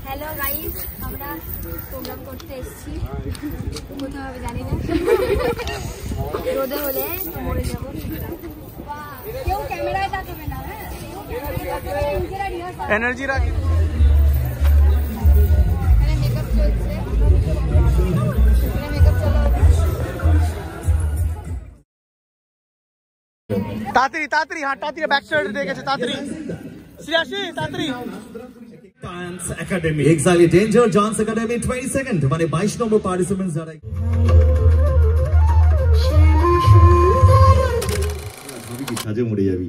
Hello guys, আমরা programme করতে এসেছি, কোথাও হবে জানি না, রোদে হলে মরে যাবো। কেউ ক্যামেরায় তাকাবে না, এনার্জি রাখ। মেকআপ চলছে, মেকআপ চলো। তাড়াতাড়ি তাড়াতাড়ি, হ্যাঁ তাড়াতাড়ি, ব্যাক সাইড দিয়ে গেছে, তাড়াতাড়ি শ্রেয়াসী তাড়াতাড়ি। Dance Academy, exactly, Danger Dance Academy 22nd, মানে 22 নম্বর পার্টিসিপেন্টস যারা সাজে মরে যাবি।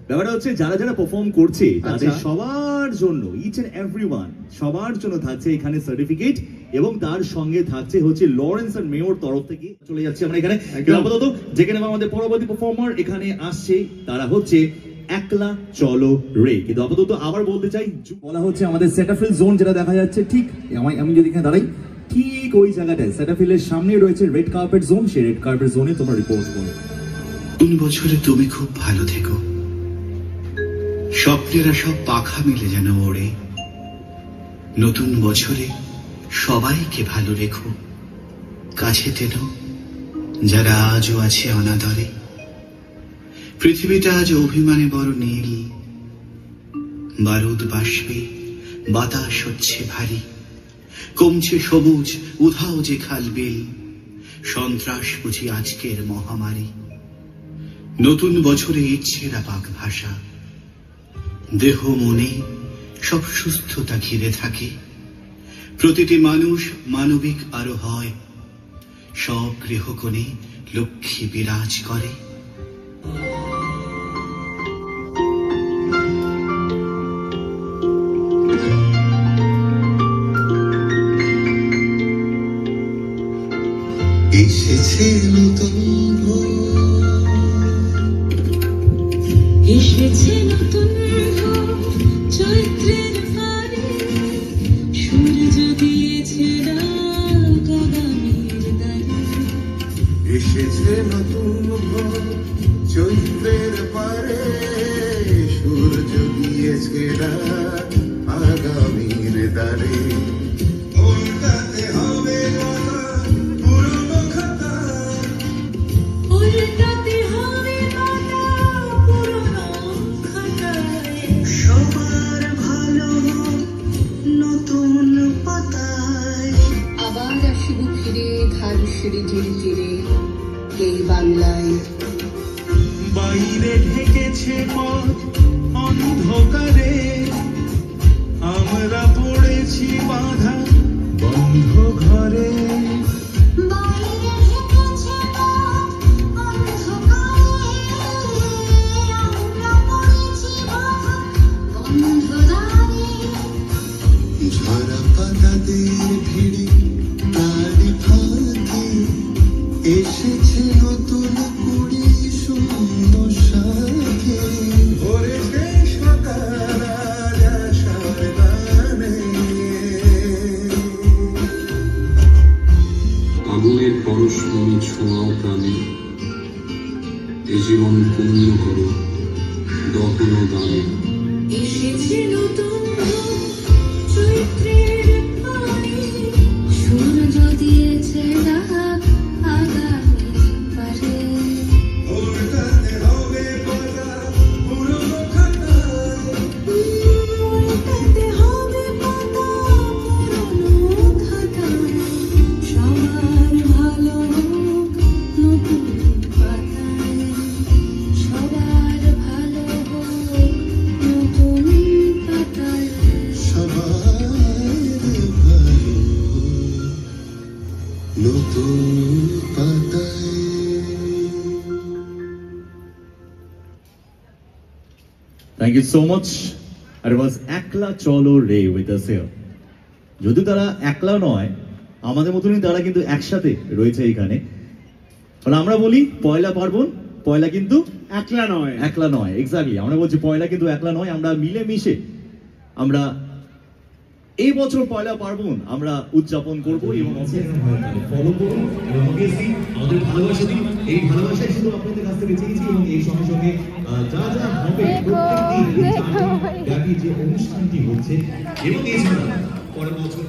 ব্যাপারটা হচ্ছে যারা যারা পারফর্ম করছে তাদের সবার জন্য, ইচ এন্ড এভরিওয়ান, সবার জন্য থাকছে এখানে সার্টিফিকেট, এবং তার সঙ্গে থাকছে হচ্ছে লরেন্স এন্ড মেয়র তরফ থেকে। চলে যাচ্ছে আমরা এখানে আপাতত, যেখানে আমাদের পরবর্তী পারফর্মার এখানে আসছে, তারা হচ্ছে একলা চলো রে। কিন্তু আপাতত আবার বলতে চাই, বলা হচ্ছে আমাদের সেটাফিল জোন যেটা দেখা যাচ্ছে, ঠিক আমি যদি এখানে দাঁড়াই, ঠিক ওই জায়গাটায় সেটাফিলের সামনে রয়েছে রেড কার্পেট জোন। সেই রেড কার্পেট জোনে তোমরা রিপোর্ট করো। নতুন বছরে তুমি খুব ভালো থেকো, স্বপ্নেরা সব পাখা মিলে যেন ওড়ে। নতুন বছরে সবাইকে ভালো রেখো, কাছে টেনো যারা আজও আছে অনাদরে। পৃথিবীটা আজ অভিমানে বড় নীল, বারুদ বাষ্পে বাতাস হচ্ছে ভারী, কমছে সবুজ উধাও যে খালবিল, সন্ত্রাস বুঝি আজকের মহামারী। নতুন বছরে ইচ্ছেরা পাক ভাষা, দেহ মনে সব সুস্থতা ঘিরে থাকে। প্রতিটি মানুষ মানবিক আরো হয়, সব গৃহকোণে লক্ষ্মী বিরাজ করে। এসেছে নতুন ভোর, এসেছে নতুন ভোর, চৈত্রের ফারে সূর্য দিয়েছে ডাক আগামীর দ্বারে। এসেছে নতুন ভোর, চৈত্রের পারে সূর্য দিয়েছে ডাক আগামীর দ্বারে। উল্টাতে হবে কথা পুরনো খাতা, উল্টাতে হবে কথা পুরনো খাতায়। সবার ভালো হোক নতুন পাতায়। আবার আসিব ফিরে ধানসিঁড়ি ঝিরিঝিরে এই বাংলায়। বাইরে ঢেকেছে পথ অন্ধকারে, আমরা পড়েছি বাধা বন্ধ ঘরে। বাইরে ঢেকেছে পথ অন্ধকারে, আমরা পড়েছি বাধা বন্ধ দ্বারে। ঝরা পাতাদের ভিড়ে তারি ফাঁকে এসেছে নতুন কুড়ি শূন্য শাখে। ভরেছে সকাল আজ আশার গানে। আগুনের পরশমণি ছোঁয়াও প্রাণে, এ জীবন পূর্ণ করো দহন দানে। এসেছে নতুন ভোর, চৈত্রের পারে সূর্য দিয়েছে ডাক আগামীর পারে। উল্টাতে হবে কথা পুরনো খাতায়, উল্টাতে হবে পাতা পুরনো খাতায়। সবার ভালো হোক নতুন পাতায়, সবার ভালো হোক নতুন পাতায়। সবার ভালো নতুন পাতায়। Thank you so much. And it was একলা চলো রে with us here. যদি তারা একলা নয়, আমাদের মতনই তারা কিন্তু একসাথে রয়েছে এখানে। আমরা বলি পয়লা পার্বণ, পয়লা কিন্তু একলা নয়, একলা নয়। এক্স্যাক্টলি, আমরা বলছি পয়লা কিন্তু একলা নয়, আমরা মিলে মিশে আমরা এই বছর পয়লা পার্বণ আমরা উদযাপন করব। এবং ফলো করুন, এবং অবভিয়াসলি আমাদের ভালোবাসা দিন। এই ভালোবাসাই শুধু আপনাদের কাছ থেকে চেয়েছি, এবং এই সঙ্গে সঙ্গে যা যা হবে প্রত্যেকদিন ব্যাপী যে অনুষ্ঠানটি হচ্ছে, এবং এছাড়া পরের বছর